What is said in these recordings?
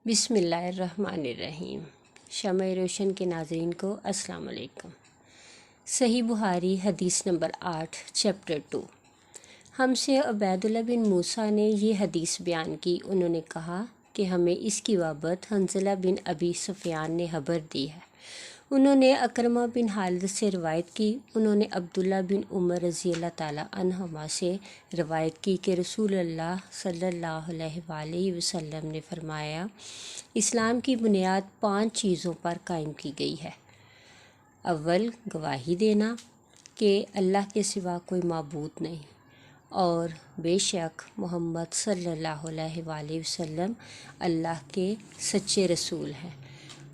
بسم اللہ الرحمن الرحیم۔ شمع روشن کے ناظرین کو السلام علیکم۔ صحیح بخاری حدیث نمبر 8 چیپٹر 2۔ ہم سے عبید اللہ بن موسیٰ نے یہ حدیث بیان کی۔ انہوں نے کہا کہ ہمیں اس کی بابت حنظلہ بن ابی سفیان نے خبر دی ہے۔ انہوں نے اکرمہ بن حالد سے روایت کی۔ انہوں نے عبداللہ بن عمر رضی اللہ تعالیٰ عنہما سے روایت کی کہ رسول اللہ صلی اللہ علیہ وآلہ وسلم نے فرمایا، اسلام کی بنیاد 5 چیزوں پر قائم کی گئی ہے۔ اول، گواہی دینا کہ اللہ کے سوا کوئی معبود نہیں اور بے شک محمد صلی اللہ علیہ وآلہ وسلم اللہ کے سچے رسول ہیں،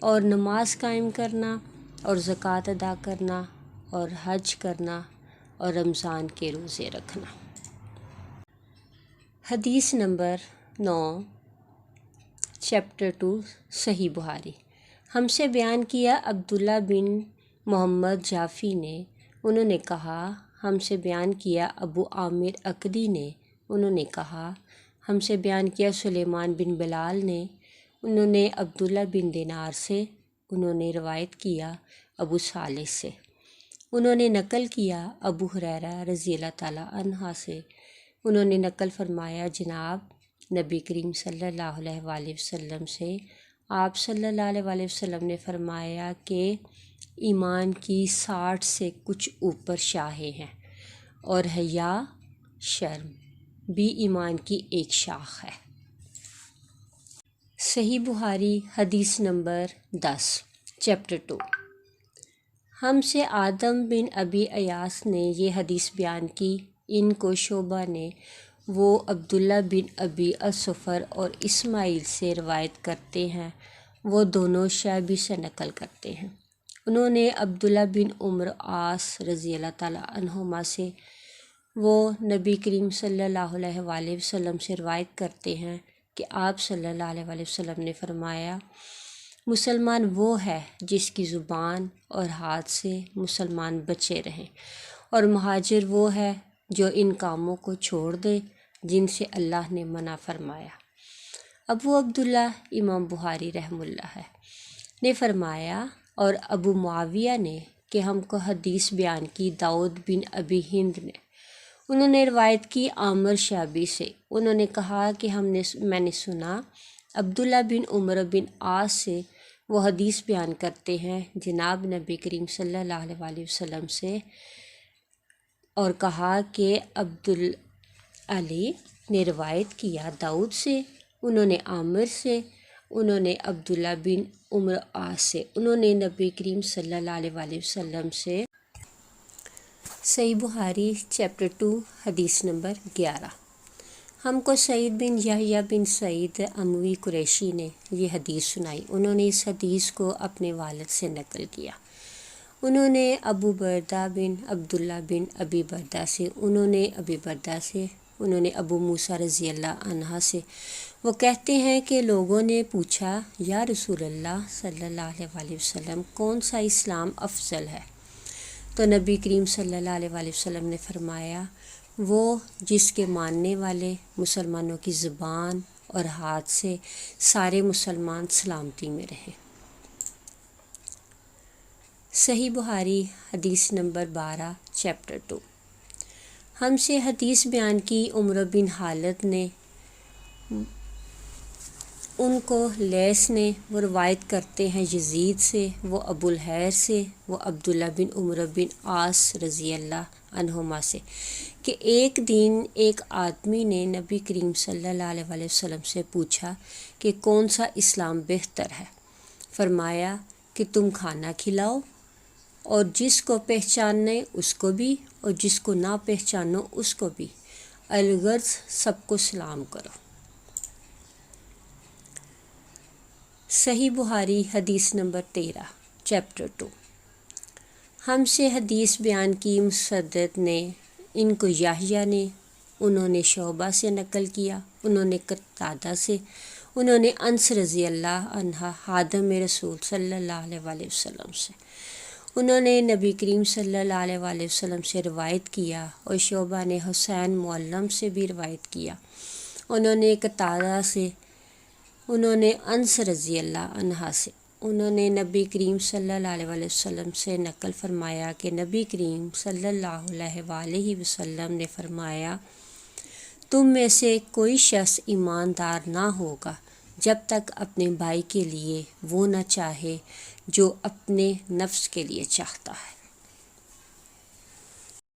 اور نماز قائم کرنا اور زکوٰۃ ادا کرنا اور حج کرنا اور رمضان کے روزے رکھنا۔ حدیث نمبر 9 چیپٹر 2 صحیح بخاری۔ ہم سے بیان کیا عبداللہ بن محمد جعفی نے۔ انہوں نے کہا ہم سے بیان کیا ابو عامر عقدی نے۔ انہوں نے کہا ہم سے بیان کیا سلیمان بن بلال نے۔ انہوں نے عبداللہ بن دینار سے۔ انہوں نے روایت کیا ابو صالح سے۔ انہوں نے نقل کیا ابو ہریرہ رضی اللہ تعالیٰ عنہ سے۔ انہوں نے نقل فرمایا جناب نبی کریم صلی اللہ علیہ وآلہ وسلم سے، آپ صلی اللہ علیہ وآلہ وسلم نے فرمایا کہ ایمان کی 60 سے کچھ اوپر شاخیں ہیں، اور حیا شرم بھی ایمان کی ایک شاخ ہے۔ صحیح بخاری حدیث نمبر 10 چیپٹر 2۔ ہم سے آدم بن ابی ایاس نے یہ حدیث بیان کی۔ ان کو شعبہ نے، وہ عبداللہ بن ابی الصفر اور اسماعیل سے روایت کرتے ہیں، وہ دونوں شعبی سے نقل کرتے ہیں۔ انہوں نے عبداللہ بن عمرو عاص رضی اللہ تعالیٰ عنہما سے، وہ نبی کریم صلی اللہ علیہ وآلہ وسلم سے روایت کرتے ہیں کہ آپ صلی اللہ علیہ وآلہ وسلم نے فرمایا، مسلمان وہ ہے جس کی زبان اور ہاتھ سے مسلمان بچے رہیں، اور مہاجر وہ ہے جو ان کاموں کو چھوڑ دے جن سے اللہ نے منع فرمایا۔ ابو عبداللہ امام بخاری رحمہ اللہ نے فرمایا، اور ابو معاویہ نے کہ ہم کو حدیث بیان کی داؤد بن ابی ہند نے۔ انہوں نے روایت کی عامر شعبی سے۔ انہوں نے کہا کہ میں نے سنا عبداللہ بن عمر بن عاص سے، وہ حدیث بیان کرتے ہیں جناب نبی کریم صلی اللہ علیہ وآلہ وسلم سے، اور کہا کہ علی نے روایت کیا داؤد سے، انہوں نے عامر سے، انہوں نے عبداللہ بن عمر عاص سے، انہوں نے نبی کریم صلی اللہ علیہ وآلہ وسلم سے۔ صحیح بخاری چیپٹر 2 حدیث نمبر 11۔ ہم کو سعید بن یحییٰ بن سعید اموی قریشی نے یہ حدیث سنائی۔ انہوں نے اس حدیث کو اپنے والد سے نقل کیا۔ انہوں نے ابو بردہ بن عبداللہ بن ابی بردہ سے، انہوں نے ابی بردہ سے، انہوں نے ابو موسیٰ رضی اللہ عنہ سے، وہ کہتے ہیں کہ لوگوں نے پوچھا یا رسول اللہ صلی اللہ علیہ وآلہ وسلم کون سا اسلام افضل ہے؟ تو نبی کریم صلی اللہ علیہ وآلہ وسلم نے فرمایا، وہ جس کے ماننے والے مسلمانوں کی زبان اور ہاتھ سے سارے مسلمان سلامتی میں رہیں۔ صحیح بخاری حدیث نمبر 12 چیپٹر 2۔ ہم سے حدیث بیان کی عمر بن حالد نے، ان کو لیث نے، وہ روایت کرتے ہیں یزید سے، وہ ابو الہیر سے، وہ عبداللہ بن عمر بن عاص رضی اللہ عنہما سے، کہ ایک دن ایک آدمی نے نبی کریم صلی اللہ علیہ وآلہ وسلم سے پوچھا کہ کون سا اسلام بہتر ہے؟ فرمایا کہ تم کھانا کھلاؤ، اور جس کو پہچاننے اس کو بھی، اور جس کو نہ پہچانو اس کو بھی، الغرض سب کو سلام کرو۔ صحیح بخاری حدیث نمبر 13 چیپٹر 2۔ ہم سے حدیث بیان کی مسدد نے، ان کو یحییٰ نے، انہوں نے شعبہ سے نقل کیا، انہوں نے قتادہ سے، انہوں نے انس رضی اللہ عنہ خادم رسول صلی اللہ علیہ وآلہ وسلم سے، انہوں نے نبی کریم صلی اللہ علیہ وآلہ وسلم سے روایت کیا، اور شعبہ نے حسین معلم سے بھی روایت کیا، انہوں نے قتادہ سے، انہوں نے انس رضی اللہ عنہا سے انہوں نے نبی کریم صلی اللہ علیہ وسلم سے نقل فرمایا کہ نبی کریم صلی اللہ علیہ وآلہ وسلم نے فرمایا، تم میں سے کوئی شخص ایماندار نہ ہوگا جب تک اپنے بھائی کے لیے وہ نہ چاہے جو اپنے نفس کے لیے چاہتا ہے۔